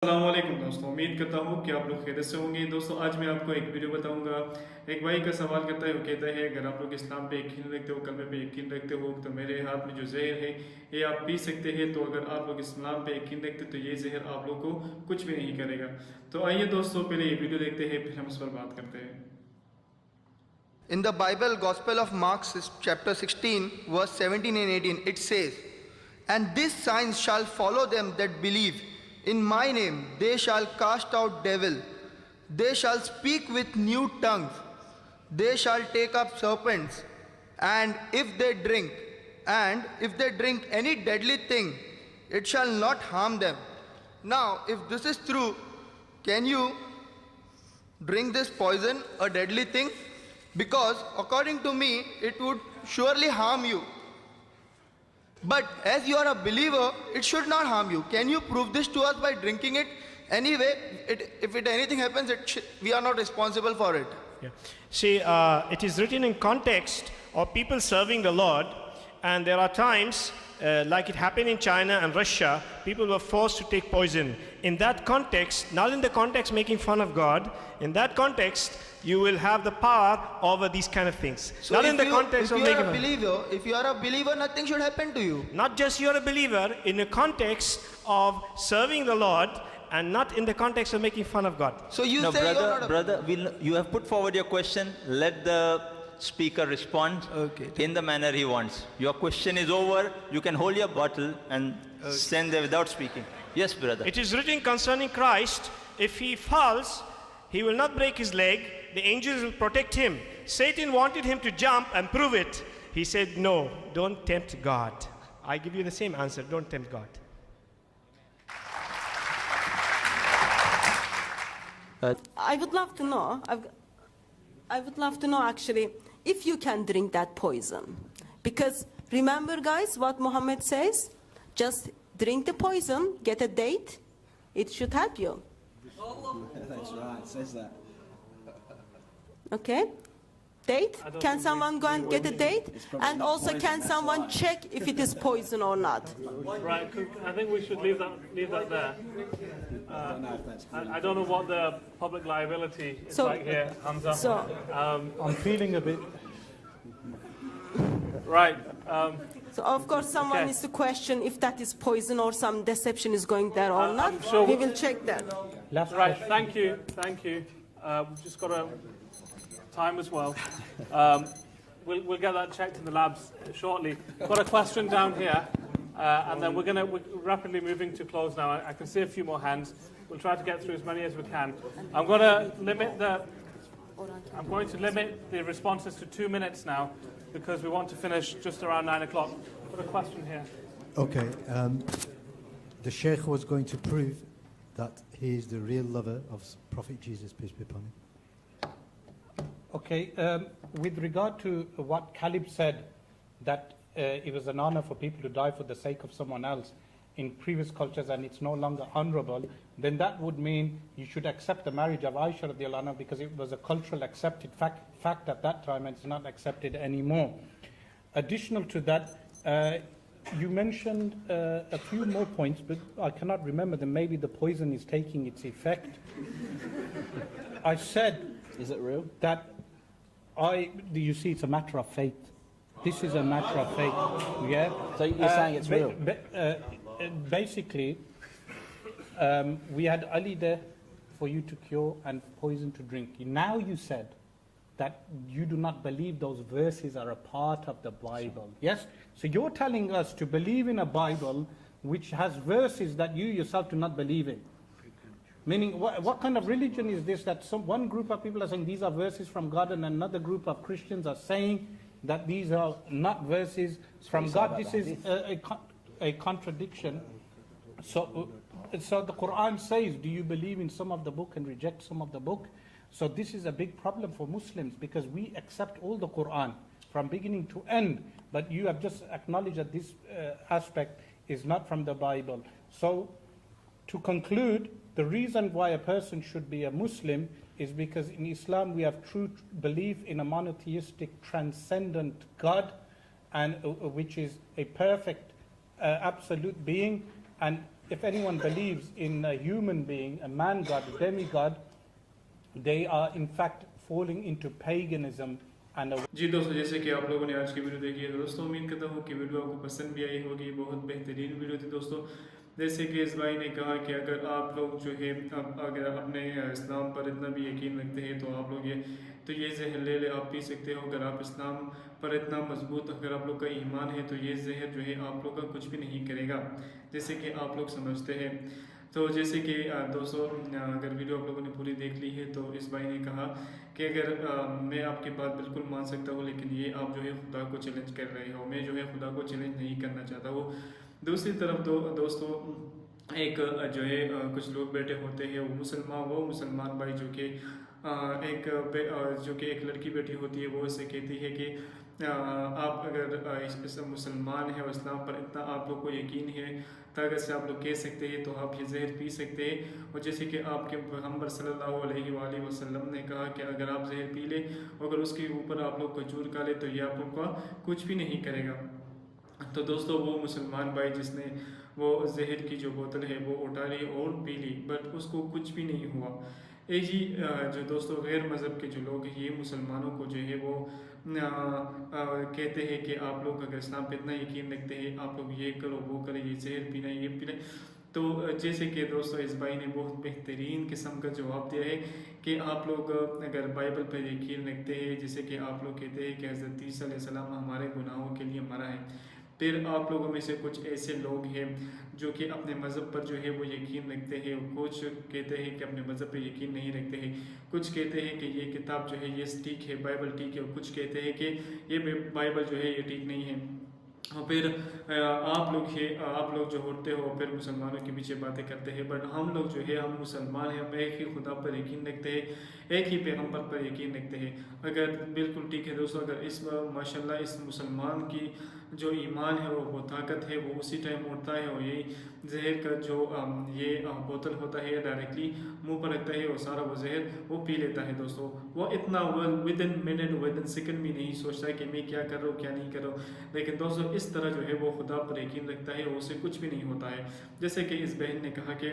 अस्सलाम वालेकुम दोस्तों, उम्मीद करता हूँ कि आप लोग खैरियत से होंगे। दोस्तों आज मैं आपको एक वीडियो बताऊंगा। एक भाई का सवाल करता है, वो कहता है अगर आप लोग इस्लाम पे यकीन रखते हो, कलमे पे यकीन रखते हो, तो मेरे हाथ में जो जहर है ये आप पी सकते हैं। तो अगर आप लोग इस्लाम पे यकीन रखते तो ये जहर आप लोग को कुछ भी नहीं करेगा। तो आइए दोस्तों पहले ये वीडियो देखते हैं, फिर हम इस पर बात करते हैं। In the Bible, Gospel of Mark, chapter 16, verse 17 and 18, it says, "And these signs shall follow them that believe. In my name they shall cast out devil. They shall speak with new tongues. They shall take up serpents. And if they drink any deadly thing, it shall not harm them." Now, if this is true, can you drink this poison, a deadly thing? Because according to me, it would surely harm you. But as you are a believer, it should not harm you. Can you prove this to us by drinking it? Anyway, if anything happens, we are not responsible for it. Yeah. See, it is written in context of people serving the Lord, and there are times, like it happened in China and Russia, people were forced to take poison. In that context, not in the context making fun of God, in that context, you will have the power over these kind of things. So not in the context of making fun. If you are a believer, nothing should happen to you. Not just you are a believer, in the context of serving the Lord, and not in the context of making fun of God. So you No, say brother, you have put forward your question. Let the speaker respond in the manner he wants. Your question is over. You can hold your bottle and stand there without speaking. Yes, brother. It is written concerning Christ, if he falls, he will not break his leg. The angels will protect him. Satan wanted him to jump and prove it. He said, no, don't tempt God. I give you the same answer, don't tempt God. I would love to know. I would love to know actually if you can drink that poison, because remember, guys, what Muhammad says: just drink the poison, get a date. It should help you. That's right. It says that. Okay. Date? Can someone go and get a date? And also, can someone check if it is poison or not? Right, I think we should leave that there. I don't know what the public liability is like here, Hamza. I'm feeling a bit... Right. So of course someone needs to question if that is poison or some deception is going there or not. Sure we will check that. Right, thank you. We've just got a time as well. We'll get that checked in the labs shortly. Got a question down here, and then we're rapidly moving to close now. I can see a few more hands. We'll try to get through as many as we can. I'm going to limit the responses to 2 minutes now, because we want to finish just around 9 o'clock. Got a question here. Okay, the Sheikh was going to prove that he is the real lover of Prophet Jesus, peace be upon him. Okay, with regard to what Caleb said, that it was an honor for people to die for the sake of someone else in previous cultures and it's no longer honorable, then that would mean you should accept the marriage of Aisha radiallahu anha, because it was a cultural accepted fact at that time and it's not accepted anymore. Additional to that, you mentioned a few more points, but I cannot remember them. Maybe the poison is taking its effect. I said... Is it real? That you see, it's a matter of faith. This is a matter of faith. Yeah. So you're saying it's real? Basically, we had Ali there for you to cure and poison to drink. Now you said that you do not believe those verses are a part of the Bible. Yes? So you're telling us to believe in a Bible which has verses that you yourself do not believe in. Meaning, what kind of religion is this, that one group of people are saying these are verses from God and another group of Christians are saying that these are not verses from God? This is a contradiction. So the Quran says, do you believe in some of the book and reject some of the book? So this is a big problem for Muslims, because we accept all the Quran from beginning to end, but you have just acknowledged that this aspect is not from the Bible. So to conclude, the reason why a person should be a Muslim is because in Islam we have true belief in a monotheistic, transcendent God, and which is a perfect, absolute being, and if anyone believes in a human being, a man god, a demigod, they are in fact falling into paganism and a जी दोस्तों, जैसे कि आप लोगों ने आज की video देखी है दोस्तों, उम्मीद करता हूँ कि वीडियो आपको पसंद भी आई होगी। बहुत बेहतरीन वीडियो थी दोस्तों। जैसे कि इस भाई ने कहा कि अगर आप लोग जो है अगर अपने इस्लाम पर इतना भी यकीन रखते हैं तो आप लोग ये जहर ले आप पी सकते हो। अगर आप इस्लाम पर इतना मजबूत अगर आप लोग का ईमान है तो ये जहर जो है आप लोग का कुछ भी नहीं करेगा, जैसे कि आप लोग समझते हैं। तो जैसे कि दोस्तों, अगर वीडियो आप लोगों ने पूरी देख ली है तो इस भाई ने कहा कि अगर मैं आपकी बात बिल्कुल मान सकता हूँ, लेकिन ये आप जो है खुदा को चैलेंज कर रहे हो। मैं जो है खुदा को चैलेंज नहीं करना चाहता हूँ। दूसरी तरफ दोस्तों, एक जो है कुछ लोग बैठे होते हैं, वो मुसलमान भाई जो कि एक लड़की बैठी होती है, वो उससे कहती है कि आप अगर इस मुसलमान है और इस्लाम पर इतना आप लोग को यकीन है, ताकत से आप लोग कह सकते हैं तो आप ये जहर पी सकते हैं। और जैसे कि आपके पैगंबर सल्लल्लाहु अलैहि वसल्लम ने कहा कि अगर आप जहर पी ले, अगर उसके ऊपर आप लोग खजूर खा ले तो ये आप लोग का कुछ भी नहीं करेगा। तो दोस्तों, वो मुसलमान भाई जिसने वो जहर की जो बोतल है वो उठा ली और पी ली, बट उसको कुछ भी नहीं हुआ। एक ही जो दोस्तों गैर मज़हब के जो लोग हैं, ये मुसलमानों को जो है वो कहते हैं कि आप लोग अगर इस्लाम पे इतना यकीन रखते हैं, आप लोग ये करो वो करें, ये जहर पीना ये पीना। तो जैसे कि दोस्तों इस भाई ने बहुत बेहतरीन किस्म का जवाब दिया है कि आप लोग अगर बाइबल पर यकीन रखते हैं, जैसे कि आप लोग कहते हैं कि हज़रत ईसा अलैहिस्सलाम हमारे गुनाहों के लिए मरा है, फिर आप लोगों में से कुछ ऐसे लोग हैं जो कि अपने मज़हब पर जो है वो यकीन रखते हैं, कुछ कहते हैं कि अपने मज़हब पर यकीन नहीं रखते हैं, कुछ कहते हैं कि ये किताब जो है ये ठीक है, बाइबल ठीक है, और कुछ कहते हैं कि ये बाइबल जो है ये ठीक नहीं है। और फिर आप लोग जो होते हो फिर मुसलमानों के पीछे बातें करते हैं, बट हम लोग जो है हम मुसलमान हैं, हम एक ही खुदा पर यकीन रखते हैं, एक ही पैगंबर पर यकीन रखते हैं। अगर बिल्कुल ठीक है दोस्तों, अगर इस माशाल्लाह इस मुसलमान की जो ईमान है वो ताकत है, वो उसी टाइम उठता है और यही जहर का जो ये बोतल होता है डायरेक्टली मुंह पर रखता है और सारा वो जहर वो पी लेता है दोस्तों। वो इतना with in minute with in second भी नहीं सोचता है कि मैं क्या कर रहा हूँ क्या नहीं कर रहा हूँ, लेकिन दोस्तों इस तरह जो है वो खुदा पर यकीन रखता है और उसे कुछ भी नहीं होता है। जैसे कि इस बहन ने कहा कि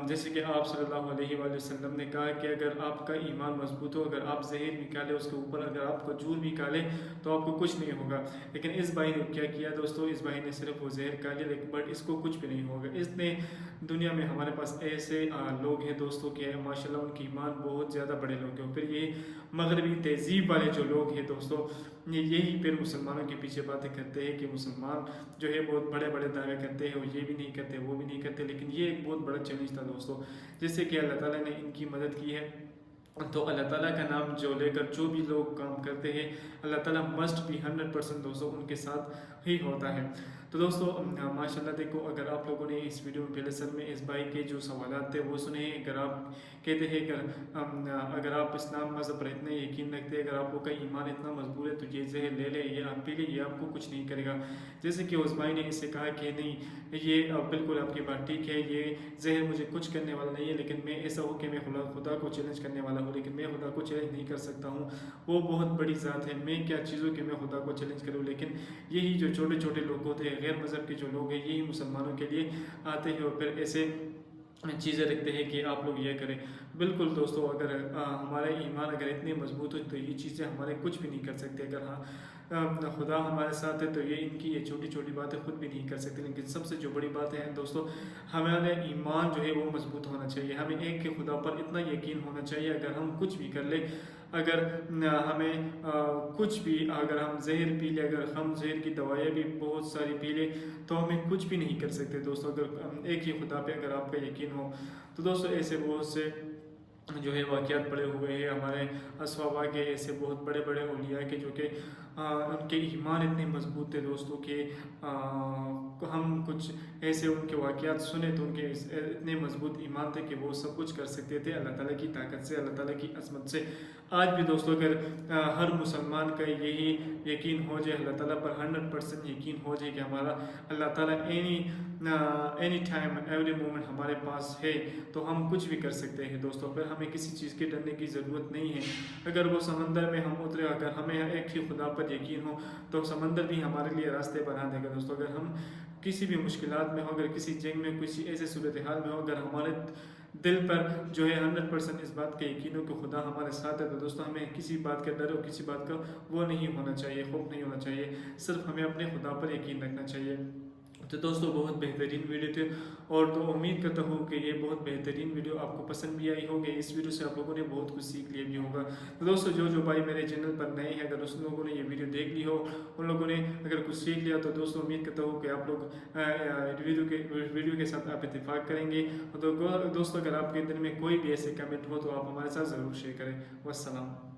जैसे कि आप सल्लल्लाहु अलैहि वसल्लम ने कहा कि अगर आपका ईमान मजबूत हो, अगर आप जहर निकाले उसके ऊपर अगर आप खजूर भी निकाले तो आपको कुछ नहीं होगा। लेकिन इस भाई ने क्या किया दोस्तों, इस भाई ने सिर्फ वो जहर खा लिया, लेकिन बट इसको कुछ भी नहीं होगा। इसने दुनिया में हमारे पास ऐसे लोग हैं दोस्तों के माशाल्लाह उनकी ईमान बहुत ज़्यादा बड़े लोग हैं। फिर ये मगरबी तहजीब वाले जो लोग हैं दोस्तों, यही फिर मुसलमानों के पीछे बातें करते हैं कि मुसलमान जो है बहुत बड़े बड़े दावे करते हैं और ये भी नहीं करते वो भी नहीं करते। लेकिन ये एक बहुत बड़ा चैलेंज था दोस्तों, जिससे कि अल्लाह ताला ने इनकी मदद की है। तो अल्लाह ताला का नाम जो लेकर जो भी लोग काम करते हैं, अल्लाह ताला मस्ट भी 100% दोस्तों उनके साथ ही होता है। तो दोस्तों माशाल्लाह देखो, अगर आप लोगों ने इस वीडियो में पहले सर में इस भाई के जो सवालात थे वो सुने, अगर आप कहते हैं अगर आप इस्लाम मज़हब पर इतने यकीन रखते हैं, अगर आप लोग का ईमान इतना मजबूत है तो ये जहर ले ले, ये आप पी ले, ये आपको कुछ नहीं करेगा। जैसे कि उस भाई ने इससे कहा कि नहीं, ये बिल्कुल आपकी बात ठीक है, ये जहर मुझे कुछ करने वाला नहीं है, लेकिन मैं ऐसा हो कि मैं खुदा को चैलेंज करने वाला हूँ, लेकिन मैं खुदा को चैलेंज नहीं कर सकता हूँ। वो बहुत बड़ी ज़ात है, मैं क्या चीज़ों के मैं खुदा को चैलेंज करूँ। लेकिन यही जो छोटे छोटे लोग होते हैं, गैर मज़हब के जो लोग हैं, यही मुसलमानों के लिए आते हैं और फिर ऐसे चीज़ें रखते हैं कि आप लोग ये करें। बिल्कुल दोस्तों, अगर हमारे ईमान अगर इतने मजबूत हो तो ये चीज़ें हमारे कुछ भी नहीं कर सकते। अगर खुदा हमारे साथ है तो ये इनकी ये छोटी छोटी बातें खुद भी नहीं कर सकते। लेकिन सबसे जो बड़ी बात है दोस्तों, हमारे ईमान जो है वो मजबूत होना चाहिए। हमें एक के खुदा पर इतना यकीन होना चाहिए, अगर हम कुछ भी कर ले, अगर हमें कुछ भी, अगर हम जहर पी ले, अगर हम जहर की दवाइयाँ भी बहुत सारी पी ले तो हमें कुछ भी नहीं कर सकते दोस्तों, अगर एक ही खुदा पे अगर आपका यकीन हो। तो दोस्तों ऐसे बहुत से जो है वाक़यात पड़े हुए हैं हमारे असवाबा के, ऐसे बहुत बड़े बड़े औलिया के जो कि उनके ईमान इतने मजबूत थे दोस्तों कि हम कुछ ऐसे उनके वाक़यात सुने तो उनके इतने मजबूत ईमान थे कि वो सब कुछ कर सकते थे अल्लाह ताला की ताकत से, अल्लाह ताला की अज़मत से। आज भी दोस्तों अगर हर मुसलमान का यही यकीन हो जाए, अल्लाह ताला पर 100% यकीन हो जाए कि हमारा अल्लाह ताला एनी टाइम एवरी मोमेंट हमारे पास है, तो हम कुछ भी कर सकते हैं दोस्तों। फिर हमें किसी चीज़ के डरने की ज़रूरत नहीं है। अगर वो समंदर में हम उतरे, अगर हमें एक ही खुदा पर यकीन हो तो समंदर भी हमारे लिए रास्ते बना देगा दोस्तों। अगर हम किसी भी मुश्किलात में हो, अगर किसी जंग में किसी ऐसे सूरत हाल में हो, अगर हमारे दिल पर जो है 100% इस बात का यकीन हो कि खुदा हमारे साथ है, तो दोस्तों हमें किसी बात का डर हो, किसी बात का वो नहीं होना चाहिए, खौफ नहीं होना चाहिए, सिर्फ हमें अपने खुदा पर यकीन रखना चाहिए। तो दोस्तों बहुत बेहतरीन वीडियो थे, और तो उम्मीद करता हूँ कि ये बहुत बेहतरीन वीडियो आपको पसंद भी आई होगी। इस वीडियो से आप लोगों ने बहुत कुछ सीख लिया भी होगा। तो दोस्तों जो भाई मेरे चैनल पर नए हैं, अगर उस लोगों ने ये वीडियो देख ली हो, उन लोगों ने अगर कुछ सीख लिया, तो दोस्तों उम्मीद करता हूँ कि आप लोग वीडियो के साथ आप इत्तेफाक करेंगे। तो दोस्तों अगर आपके दिल में कोई भी ऐसे कमेंट हो तो आप हमारे साथ ज़रूर शेयर करें। वस्सलाम।